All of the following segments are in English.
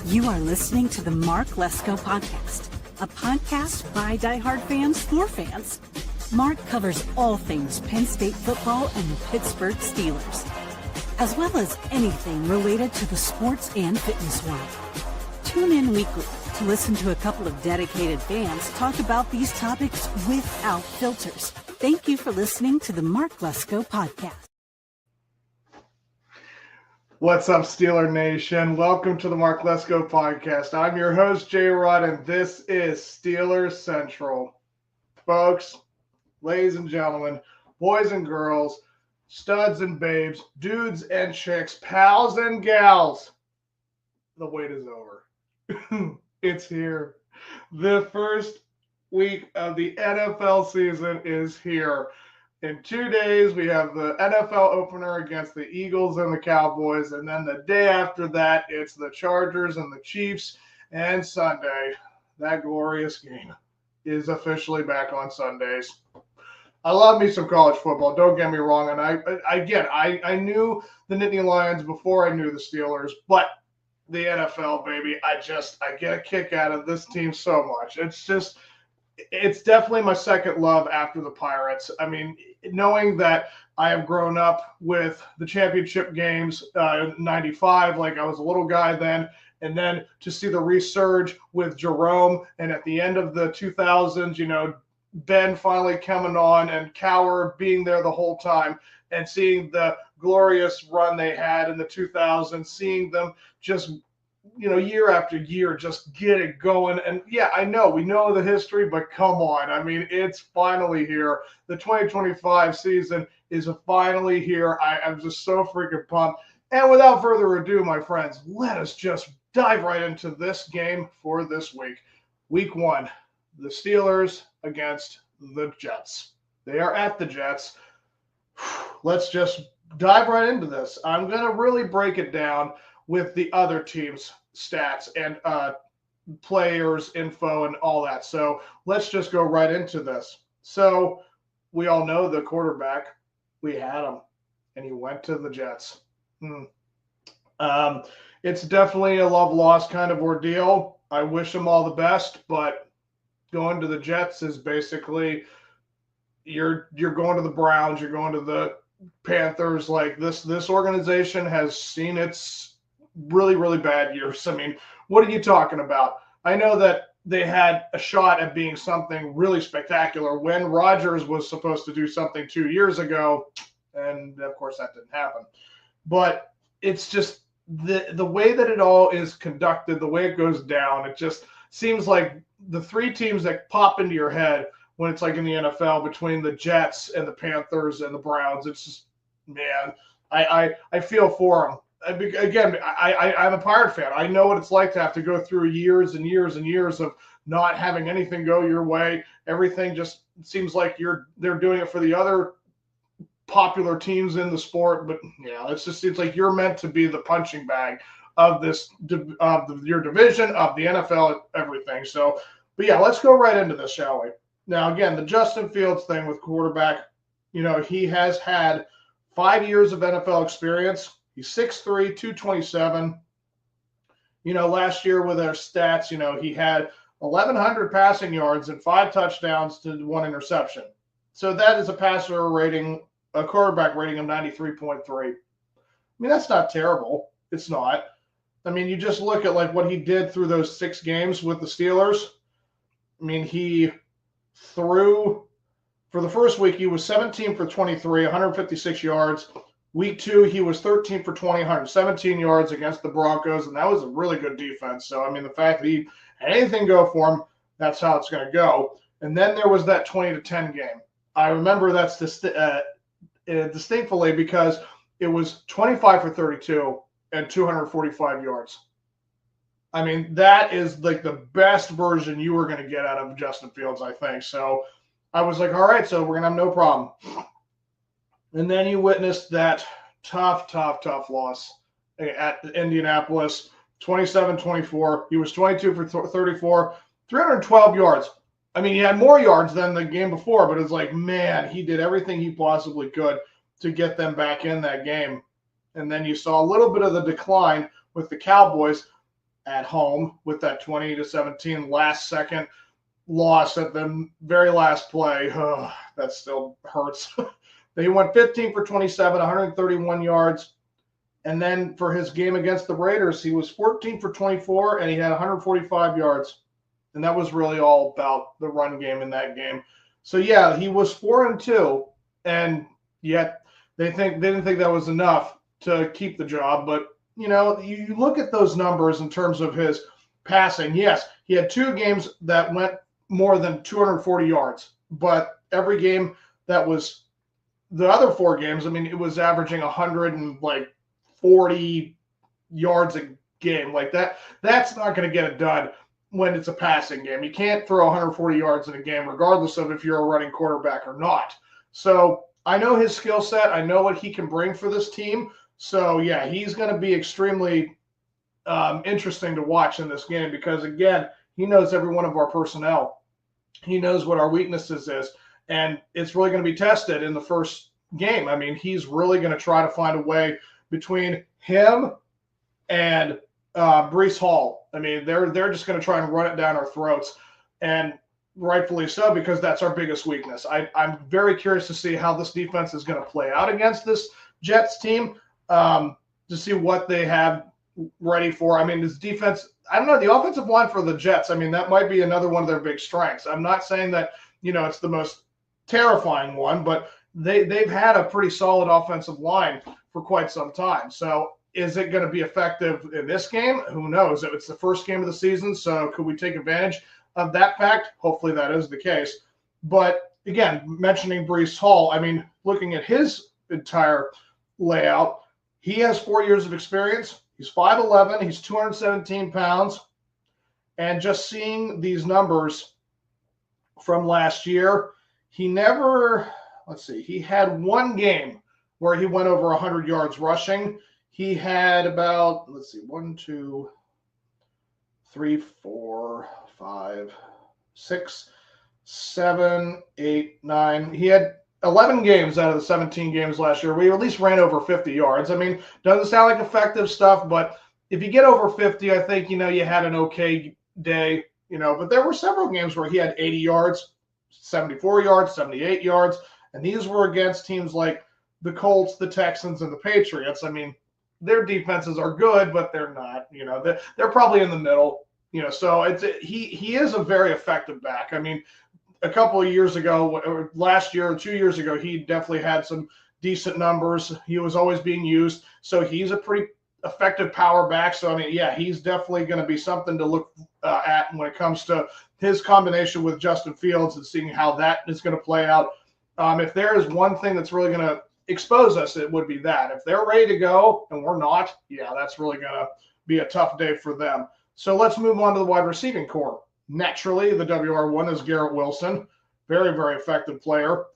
You are listening to the Mark Lesko Podcast, a podcast by diehard fans for fans. Mark covers all things Penn State football and the Pittsburgh Steelers, as well as anything related to the sports and fitness world. Tune in weekly to listen to a couple of dedicated fans talk about these topics without filters. Thank you for listening to the Mark Lesko Podcast. What's up, Steeler Nation? Welcome to the Mark Lesko Podcast. I'm your host, Jay Rod, and this is Steelers Central. Folks, ladies and gentlemen, boys and girls, studs and babes, dudes and chicks, pals and gals, the wait is over. It's here. The first week of the NFL season is here. In 2 days, we have the NFL opener against the Eagles and the Cowboys. And then the day after that, it's the Chargers and the Chiefs. And Sunday, that glorious game is officially back on Sundays. I love me some college football. Don't get me wrong. And I knew the Nittany Lions before I knew the Steelers. But the NFL, baby, I get a kick out of this team so much. It's definitely my second love after the Pirates. I mean, knowing that I have grown up with the championship games in 95, like I was a little guy then, and then to see the resurge with Jerome, and at the end of the 2000s, Ben finally coming on and Cowher being there the whole time, and seeing the glorious run they had in the 2000s, seeing them just year after year, just get it going. And yeah, I know, we know the history, but come on. I mean, it's finally here. The 2025 season is finally here. I'm just so freaking pumped. And without further ado, my friends, let us just dive right into this game for this week. Week 1, the Steelers against the Jets. They are at the Jets. Let's just dive right into this. I'm going to really break it down with the other team's stats and players, info, and all that. So let's just go right into this. So we all know the quarterback. We had him, and he went to the Jets. It's definitely a love-loss kind of ordeal. I wish him all the best, but going to the Jets is basically you're going to the Browns, you're going to the Panthers. Like this organization has seen its really, really bad years. I mean, what are you talking about? I know that they had a shot at being something really spectacular when Rodgers was supposed to do something 2 years ago, and of course that didn't happen. But it's just the way that it all is conducted, the way it goes down, it just seems like the three teams that pop into your head when it's like in the NFL between the Jets and the Panthers and the Browns, it's just, man, I feel for them. Again, I'm a Pirate fan. I know what it's like to have to go through years and years and years of not having anything go your way. Everything just seems like they're doing it for the other popular teams in the sport. But yeah, it just seems like you're meant to be the punching bag of your division, of the NFL, everything. So, but yeah, let's go right into this, shall we? Now, again, the Justin Fields thing with quarterback. He has had 5 years of NFL experience. He's 6'3", 227. Last year with our stats, he had 1,100 passing yards and 5 touchdowns to 1 interception. So that is a quarterback rating of 93.3. I mean, that's not terrible. It's not. I mean, you just look at like what he did through those 6 games with the Steelers. I mean, he threw for the first week, he was 17 for 23, 156 yards. Week 2, he was 13 for 20, 117 yards against the Broncos, and that was a really good defense. So, I mean, the fact that he had anything go for him, that's how it's going to go. And then there was that 20-10 game. I remember that's distinctly because it was 25 for 32 and 245 yards. I mean, that is like the best version you were going to get out of Justin Fields, I think. So I was like, all right, so we're going to have no problem. And then you witnessed that tough loss at Indianapolis, 27-24. He was 22 for 34, 312 yards. I mean, he had more yards than the game before, but it's like, man, he did everything he possibly could to get them back in that game. And then you saw a little bit of the decline with the Cowboys. at home with that 20-17 last second loss at the very last play. Oh, that still hurts. He went 15 for 27, 131 yards. And then for his game against the Raiders, he was 14 for 24, and he had 145 yards. And that was really all about the run game in that game. So, yeah, he was 4-2, and yet they didn't think that was enough to keep the job. But, you know, you look at those numbers in terms of his passing. Yes, he had 2 games that went more than 240 yards. But every game that was the other 4 games, I mean, it was averaging 140 yards a game. Like that, that's not going to get it done when it's a passing game. You can't throw 140 yards in a game, regardless of if you're a running quarterback or not. So I know his skill set. I know what he can bring for this team. So, yeah, he's going to be extremely interesting to watch in this game because, again, he knows every one of our personnel. He knows what our weaknesses is, and it's really going to be tested in the first game. I mean, he's really going to try to find a way between him and Breece Hall. I mean, they're just going to try and run it down our throats, and rightfully so, because that's our biggest weakness. I'm very curious to see how this defense is going to play out against this Jets team, to see what they have ready for. I mean, this defense, I don't know, the offensive line for the Jets, I mean, that might be another one of their big strengths. I'm not saying that, you know, it's the most terrifying one, but they've had a pretty solid offensive line for quite some time. So is it going to be effective in this game? Who knows? It's the first game of the season, so could we take advantage of that fact? Hopefully that is the case. But again, mentioning Breece Hall, I mean, looking at his entire layout, he has 4 years of experience. He's 5'11", he's 217 pounds. And just seeing these numbers from last year, he never, he had 1 game where he went over 100 yards rushing. He had about, 1, 2, 3, 4, 5, 6, 7, 8, 9. He had 11 games out of the 17 games last year. We at least ran over 50 yards. I mean, doesn't sound like effective stuff, but if you get over 50, I think, you know, you had an okay day, you know, but there were several games where he had 80 yards, 74 yards, 78 yards, and these were against teams like the Colts, the Texans, and the Patriots. I mean, their defenses are good, but they're not, you know, they're probably in the middle, you know, so he is a very effective back. I mean, a couple of years ago, or last year or 2 years ago, he definitely had some decent numbers. He was always being used, so he's a pretty effective power back. So, I mean, yeah, he's definitely going to be something to look at when it comes to his combination with Justin Fields and seeing how that is going to play out. If there is one thing that's really going to expose us, it would be that. If they're ready to go and we're not, yeah, that's really going to be a tough day for them. So let's move on to the wide receiving core. Naturally, the WR1 is Garrett Wilson, very, very effective player.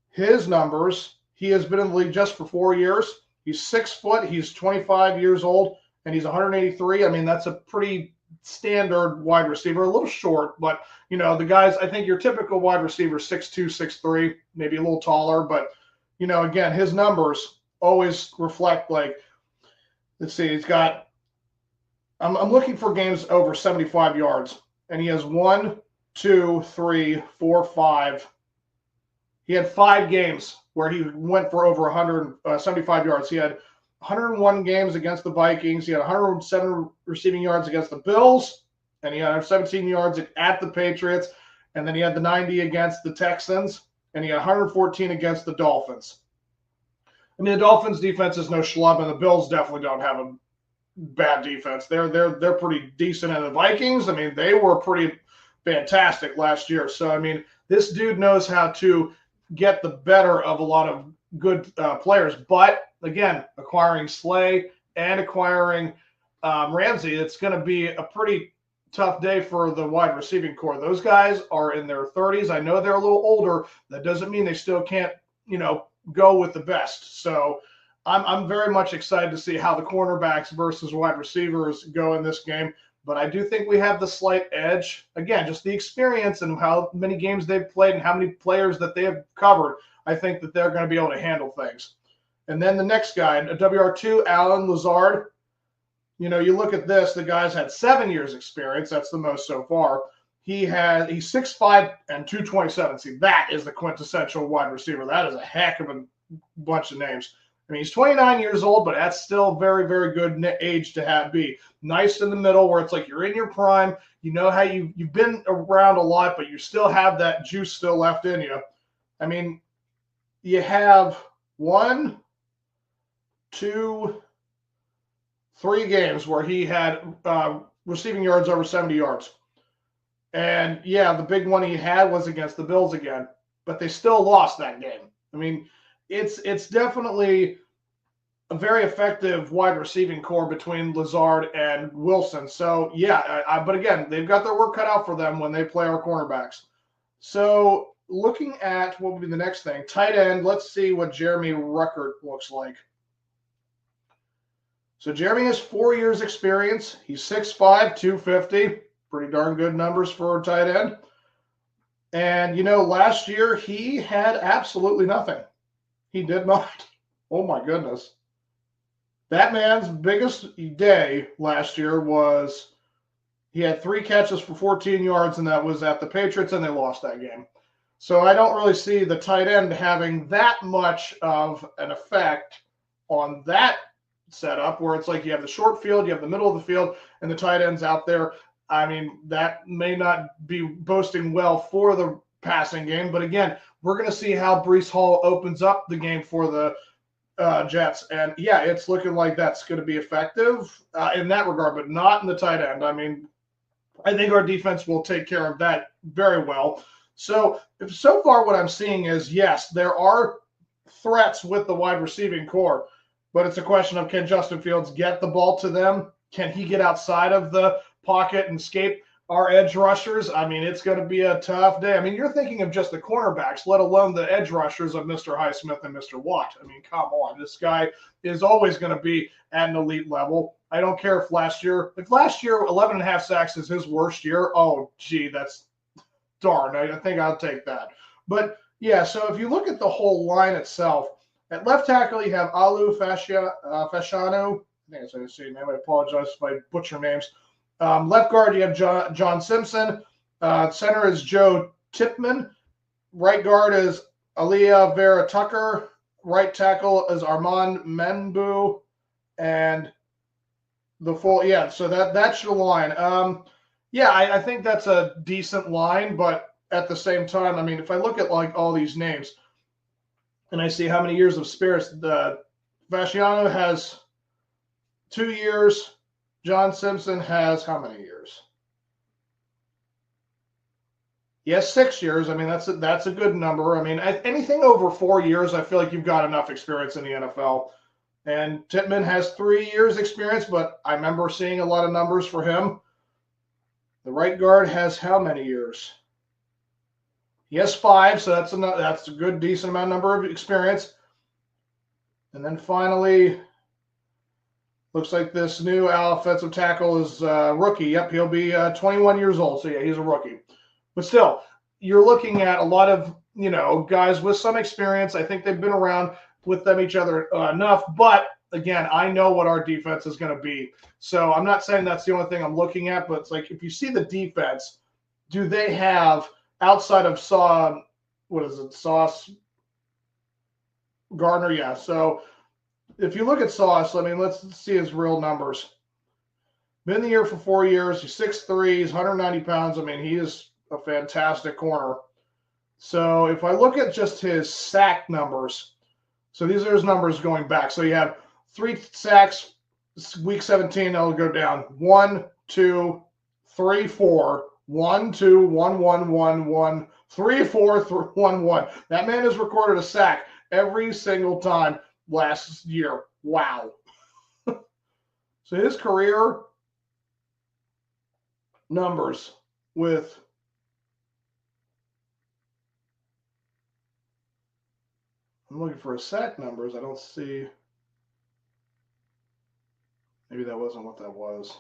His numbers, he has been in the league just for 4 years. He's 6 foot, he's 25 years old, and he's 183. I mean, that's a pretty standard wide receiver, a little short, but, you know, the guys, I think your typical wide receiver, 6'2", 6'3", maybe a little taller, but, you know, again, his numbers always reflect, like, he's got, I'm looking for games over 75 yards, and he has 1, 2, 3, 4, 5. He had 5 games where he went for over 175 yards. He had 101 games against the Vikings. He had 107 receiving yards against the Bills, and he had 17 yards at the Patriots, and then he had the 90 against the Texans, and he had 114 against the Dolphins. I mean, the Dolphins' defense is no schlub, and the Bills definitely don't have a bad defense. They're pretty decent. And the Vikings, I mean, they were pretty fantastic last year. So, I mean, this dude knows how to get the better of a lot of good players. But, again, acquiring Slay and acquiring Ramsey, it's going to be a pretty tough day for the wide receiving core. Those guys are in their 30s. I know they're a little older. That doesn't mean they still can't, you know, go with the best. So I'm very much excited to see how the cornerbacks versus wide receivers go in this game. But I do think we have the slight edge. Again, just the experience and how many games they've played and how many players that they have covered. I think that they're going to be able to handle things. And then the next guy, a WR2, Alan Lazard. you look at this, the guy's had 7 years experience. That's the most so far. He's 6'5" and 227. See, that is the quintessential wide receiver. That is a heck of a bunch of names. I mean, he's 29 years old, but that's still very, very good age to be. Nice in the middle where it's like you're in your prime. You know how you've been around a lot, but you still have that juice still left in you. I mean, you have 1, 2, 3 games where he had receiving yards over 70 yards. And yeah, the big one he had was against the Bills again, but they still lost that game. I mean, it's definitely a very effective wide receiving core between Lazard and Wilson. So yeah, but again, they've got their work cut out for them when they play our cornerbacks. So looking at what would be the next thing, tight end, let's see what Jeremy Ruckert looks like. So Jeremy has 4 years experience. He's 6'5", 250. Pretty darn good numbers for a tight end. And, last year he had absolutely nothing. He did not. Oh, my goodness. That man's biggest day last year was he had 3 catches for 14 yards, and that was at the Patriots, and they lost that game. So I don't really see the tight end having that much of an effect on that setup where it's like you have the short field, you have the middle of the field, and the tight end's out there. I mean, that may not be boasting well for the passing game, but again, we're going to see how Breece Hall opens up the game for the Jets. And yeah, it's looking like that's going to be effective in that regard, but not in the tight end. I mean, I think our defense will take care of that very well. So far what I'm seeing is, yes, there are threats with the wide receiving core, but it's a question of, can Justin Fields get the ball to them? Can he get outside of the pocket and escape our edge rushers? I mean, it's going to be a tough day. I mean, you're thinking of just the cornerbacks, let alone the edge rushers of Mr. Highsmith and Mr. Watt. I mean, come on. This guy is always going to be at an elite level. I don't care if last year 11 and a half sacks is his worst year. Oh, gee, that's darn. I think I'll take that. But, yeah, so if you look at the whole line itself, at left tackle, you have Alu Fasciano. I think that's how you say his name. I apologize if I butcher names. Left guard, you have John Simpson. Center is Joe Tipman. Right guard is Aaliyah Vera Tucker. Right tackle is Armand Menbu. And the full, so that's your line. I think that's a decent line, but at the same time, I mean, if I look at like all these names and I see how many years of experience, Fasciano has 2 years. John Simpson has how many years? He has 6 years. I mean, that's a good number. I mean, anything over 4 years, I feel like you've got enough experience in the NFL. And Tittman has 3 years experience, but I remember seeing a lot of numbers for him. The right guard has how many years? He has 5, so that's a good, decent amount number of experience. And then finally, looks like this new offensive tackle is rookie. Yep, he'll be 21 years old. So, yeah, he's a rookie. But still, you're looking at a lot of, guys with some experience. I think they've been around with each other enough. But, again, I know what our defense is going to be. So I'm not saying that's the only thing I'm looking at. But it's like if you see the defense, do they have, outside of Sauce Gardner? Yeah, so if you look at Sauce, I mean, let's see his real numbers. Been in the year for 4 years. He's 6'3", he's 190 pounds. I mean, he is a fantastic corner. So if I look at just his sack numbers, so these are his numbers going back. So you have 3 sacks, week 17, that'll go down. 1, 2, 3, 4. 1, 2, 1, 1, 1, 1, 3, 4, 1, 1. That man has recorded a sack every single time last year. Wow. So his career numbers with I'm looking for his sack numbers. I don't see. Maybe that wasn't what that was.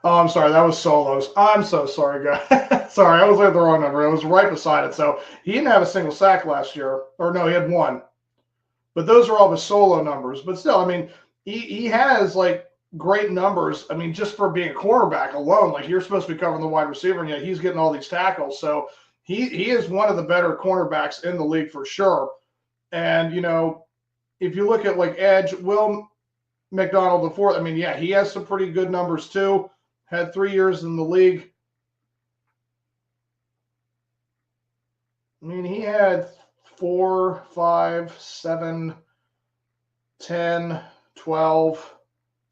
Oh, I'm sorry. That was solos. I'm so sorry, guys. Sorry, I was looking at the wrong number. It was right beside it. So he didn't have a single sack last year. Or no, he had one. But those are all the solo numbers. But still, I mean, he has like great numbers. I mean, just for being a cornerback alone, like you're supposed to be covering the wide receiver, and yet he's getting all these tackles. So he is one of the better cornerbacks in the league for sure. And, you know, if you look at like edge, Will McDonald the fourth, I mean, yeah, he has some pretty good numbers too. Had 3 years in the league. I mean, he had 4, 5, 7, 10, 12,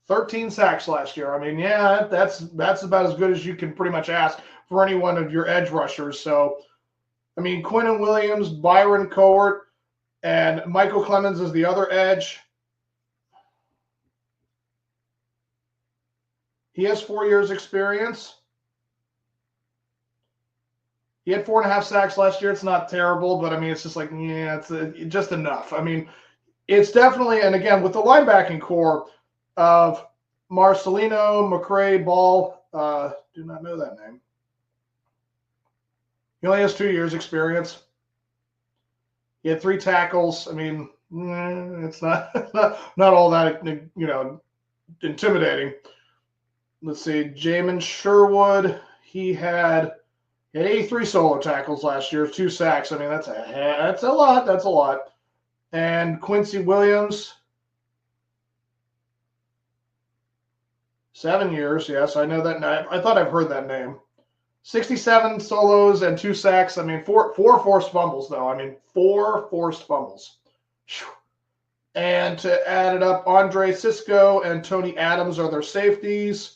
13 sacks last year. I mean, yeah, that's about as good as you can pretty much ask for any one of your edge rushers. So, I mean, Quinnen Williams, Byron Cowart, and Michael Clemens is the other edge. He has 4 years experience. He had 4.5 sacks last year. It's not terrible, but I mean, it's just like, yeah, it's just enough. I mean, it's definitely, and again, with the linebacking core of Marcelino, McCray, Ball, do not know that name. He only has 2 years experience. He had 3 tackles. I mean, it's not all that, you know, intimidating. Let's see, Jamin Sherwood, he had 83 solo tackles last year, 2 sacks. I mean, that's a lot. That's a lot. And Quincy Williams, 7 years. Yes, I know that name. I thought I've heard that name. 67 solos and 2 sacks. I mean, four forced fumbles, though. I mean, 4 forced fumbles. And to add it up, Andre Cisco and Tony Adams are their safeties.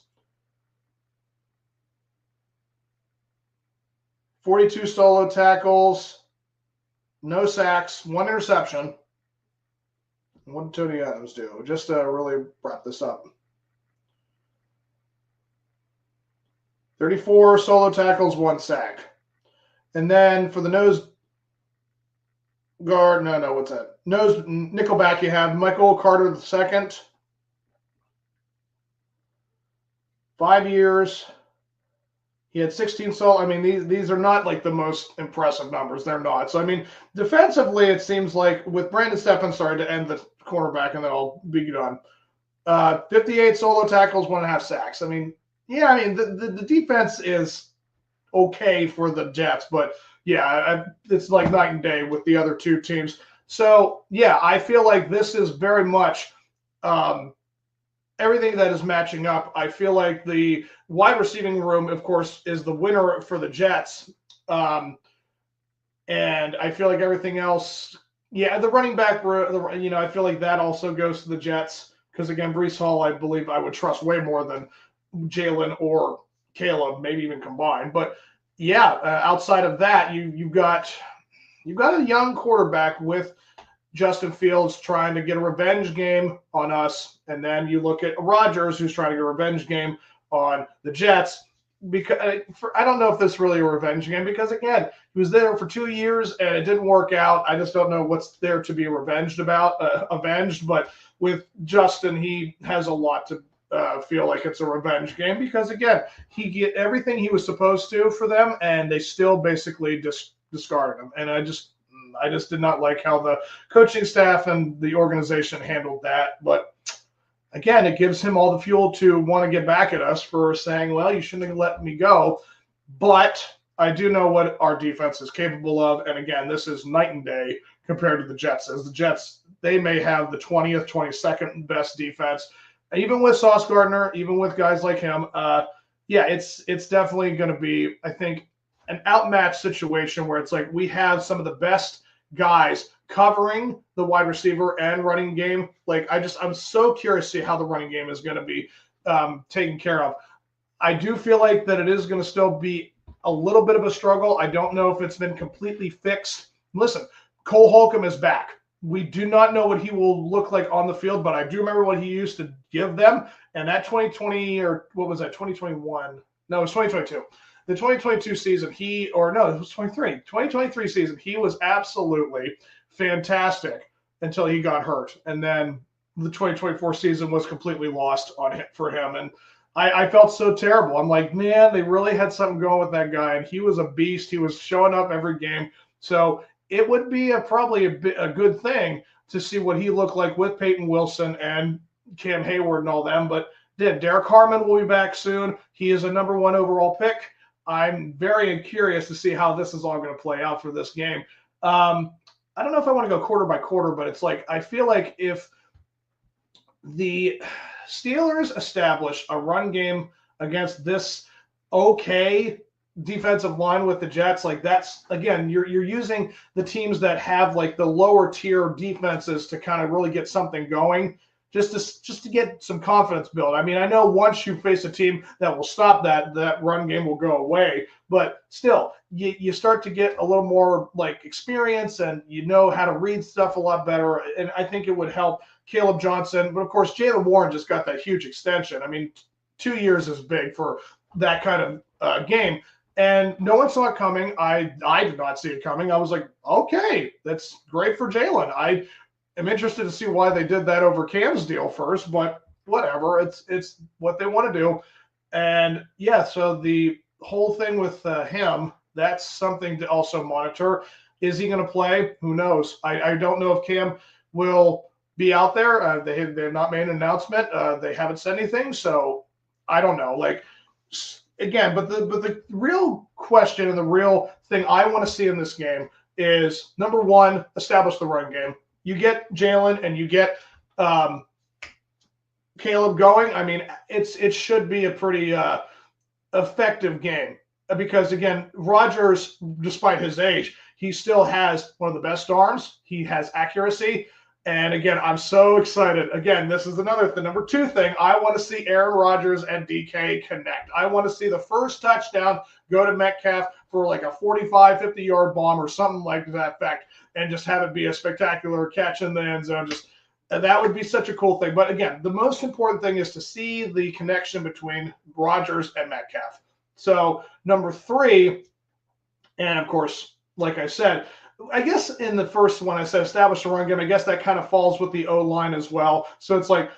42 solo tackles, no sacks, 1 interception. What did Tony Adams do? Just to really wrap this up. 34 solo tackles, 1 sack. And then for the nose guard, what's that? Nose nickelback, you have Michael Carter II. 5 years. He had 16 solo. I mean, these are not like the most impressive numbers. They're not. So, I mean, defensively, it seems like with Brandon Stephens, sorry to end the cornerback and then I'll be done. 58 solo tackles, 1.5 sacks. I mean, yeah, I mean, the defense is okay for the Jets, but yeah, it's like night and day with the other 2 teams. So, yeah, I feel like this is very much everything that is matching up. I feel like the wide receiving room, of course, is the winner for the Jets. And I feel like everything else, yeah, the running back, you know, I feel like that also goes to the Jets. Because, again, Breece Hall, I believe I would trust way more than Jalen or Caleb, maybe even combined. But, yeah, outside of that, you've got a young quarterback with Justin Fields trying to get a revenge game on us, and then you look at Rodgers who's trying to get a revenge game on the Jets. Because I don't know if this is really a revenge game because, again, he was there for 2 years and it didn't work out. I just don't know what's there to be avenged. But with Justin, he has a lot to feel like it's a revenge game because, again, he get everything he was supposed to for them, and they still basically discarded him. And I just did not like how the coaching staff and the organization handled that. But again, it gives him all the fuel to want to get back at us for saying, well, you shouldn't have let me go. But I do know what our defense is capable of. And again, this is night and day compared to the Jets. As the Jets, they may have the 20th, 22nd best defense. Even with Sauce Gardner, even with guys like him, yeah, it's definitely going to be, I think, an outmatched situation where it's like we have some of the best guys covering the wide receiver and running game. Like I'm so curious to see how the running game is going to be taken care of. I do feel like that it is going to still be a little bit of a struggle. I don't know if it's been completely fixed. Listen, Cole Holcomb is back. We do not know what he will look like on the field, but I do remember what he used to give them. And that 2020, or what was that, 2021? No, it was 2022. The 2022 season, it was 2023 season, he was absolutely fantastic until he got hurt. And then the 2024 season was completely lost for him. And I felt so terrible. I'm like, man, they really had something going with that guy, and he was a beast. He was showing up every game. So it would be probably a good thing to see what he looked like with Peyton Wilson and Cam Hayward and all them. But Derek Harmon will be back soon. He is a #1 overall pick. I'm very curious to see how this is all going to play out for this game. I don't know if I want to go quarter by quarter, but it's like I feel like if the Steelers establish a run game against this okay defensive line with the Jets, like that's, again, you're using the teams that have like the lower tier defenses to kind of really get something going, just to get some confidence built. I mean, I know once you face a team that will stop that run game will go away, but still, you start to get a little more like experience, and you know how to read stuff a lot better. And I think it would help Caleb Johnson. But of course, Jaylen Warren just got that huge extension. I mean, 2 years is big for that kind of game. And no one saw it coming. I did not see it coming. I was like, okay, that's great for Jaylen. I am interested to see why they did that over Cam's deal first, but whatever. It's what they want to do. And yeah, so the whole thing with him, that's something to also monitor. Is he going to play? Who knows? I don't know if Cam will be out there. They have not made an announcement. They haven't said anything, so I don't know. Like, again, but the real question and the real thing I want to see in this game is, #1, establish the run game. You get Jaylen and you get Caleb going. I mean, it should be a pretty effective game, because again, Rodgers, despite his age, he still has one of the best arms. He has accuracy. And again, I'm so excited. Again, this is another thing. #2 thing, I want to see Aaron Rodgers and DK connect. I want to see the first touchdown go to Metcalf for like a 45, 50-yard bomb or something like that effect, and just have it be a spectacular catch in the end zone. That would be such a cool thing. But again, the most important thing is to see the connection between Rodgers and Metcalf. So #3, and of course, like I said, I guess in the first one I said establish a run game. I guess that kind of falls with the O-line as well. So it's like,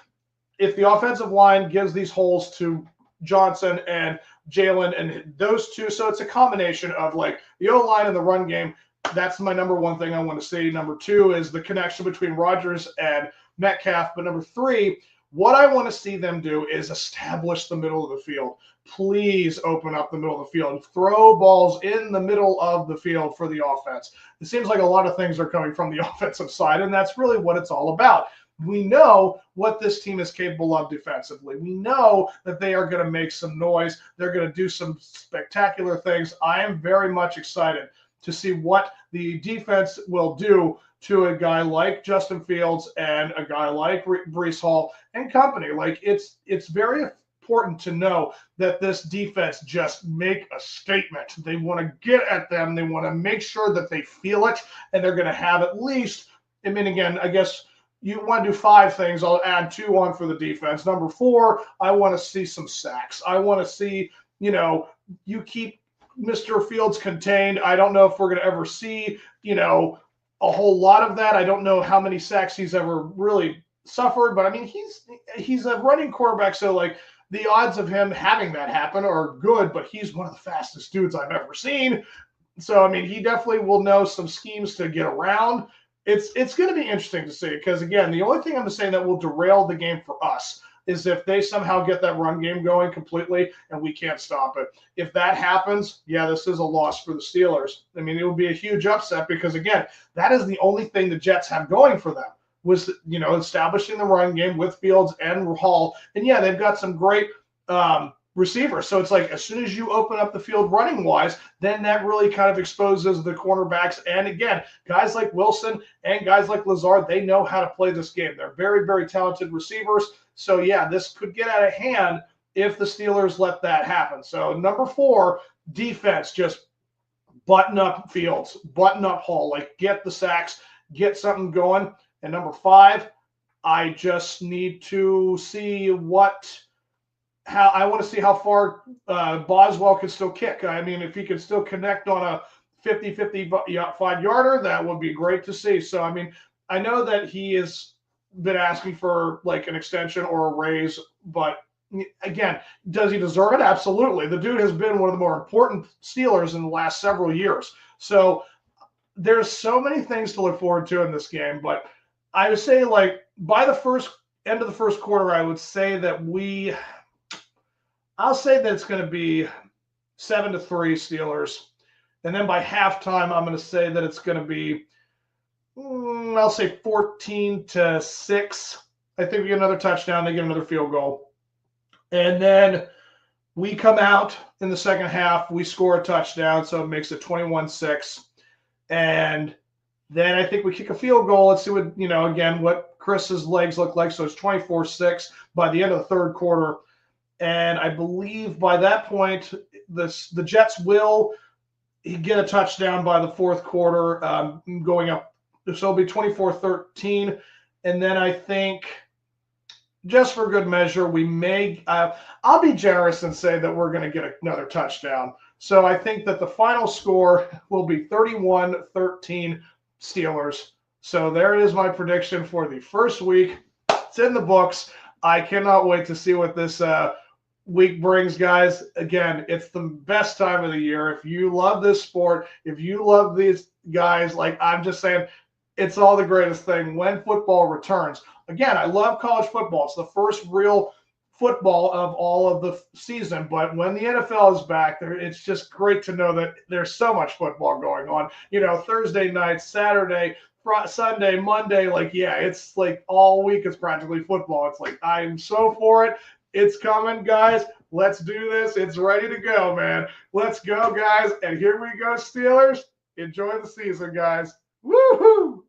if the offensive line gives these holes to Johnson and Jaylen and those two, so it's a combination of like the O-line and the run game. That's my #1 thing I want to see. #2 is the connection between Rodgers and Metcalf. But #3, what I want to see them do is establish the middle of the field. Please open up the middle of the field. Throw balls in the middle of the field for the offense. It seems like a lot of things are coming from the offensive side, and that's really what it's all about. We know what this team is capable of defensively. We know that they are going to make some noise. They're going to do some spectacular things. I am very much excited to see what the defense will do to a guy like Justin Fields and a guy like Breece Hall and company. Like, it's very important to know that this defense just make a statement. They want to get at them. They want to make sure that they feel it, and they're going to have at least, I mean, again, I guess you want to do 5 things. I'll add 2 on for the defense. #4, I want to see some sacks. I want to see, you keep Mr. Fields contained. I don't know if we're going to ever see, a whole lot of that. I don't know how many sacks he's ever really suffered, but I mean, he's a running quarterback, so like the odds of him having that happen are good, but he's one of the fastest dudes I've ever seen. So, I mean, he definitely will know some schemes to get around. It's going to be interesting to see, because, again, the only thing I'm saying that will derail the game for us is if they somehow get that run game going completely and we can't stop it. If that happens, yeah, this is a loss for the Steelers. I mean, it would be a huge upset, because, again, that is the only thing the Jets have going for them, was, establishing the run game with Fields and Hall. And, yeah, they've got some great receivers. So it's like, as soon as you open up the field running-wise, then that really kind of exposes the cornerbacks. And, again, guys like Wilson and guys like Lazard, they know how to play this game. They're very, very talented receivers. So, yeah, this could get out of hand if the Steelers let that happen. So, #4, defense, just button up Fields, button up Hall, like get the sacks, get something going. And #5, I just need to see I want to see how far Boswell can still kick. I mean, if he can still connect on a 50-55-yarder, that would be great to see. So, I mean, I know that he has been asking for like an extension or a raise, but again, does he deserve it? Absolutely. The dude has been one of the more important Steelers in the last several years. So there's so many things to look forward to in this game. But I would say, like, by the end of the first quarter, I would say that I'll say that it's going to be 7-3 Steelers. And then by halftime, I'm going to say that it's going to be, I'll say 14-6. I think we get another touchdown. They get another field goal. And then we come out in the second half. We score a touchdown, so it makes it 21-6. And then I think we kick a field goal. Let's see what, again, what Chris's legs look like. So it's 24-6 by the end of the third quarter. And I believe by that point, the Jets will get a touchdown by the fourth quarter, going up. So it'll be 24-13. And then I think, just for good measure, we may I'll be generous and say that we're going to get another touchdown. So I think that the final score will be 31-13 Steelers. So there is my prediction for the first week. It's in the books. I cannot wait to see what this week brings, guys. Again, it's the best time of the year. If you love this sport, if you love these guys, like I'm just saying, it's all the greatest thing when football returns. Again, I love college football. It's the first real football of all of the season. But when the NFL is back, it's just great to know that there's so much football going on. Thursday night, Saturday, Sunday, Monday, it's like all week is practically football. It's like, I'm so for it. It's coming, guys. Let's do this. It's ready to go, man. Let's go, guys. And here we go, Steelers. Enjoy the season, guys. Woo-hoo!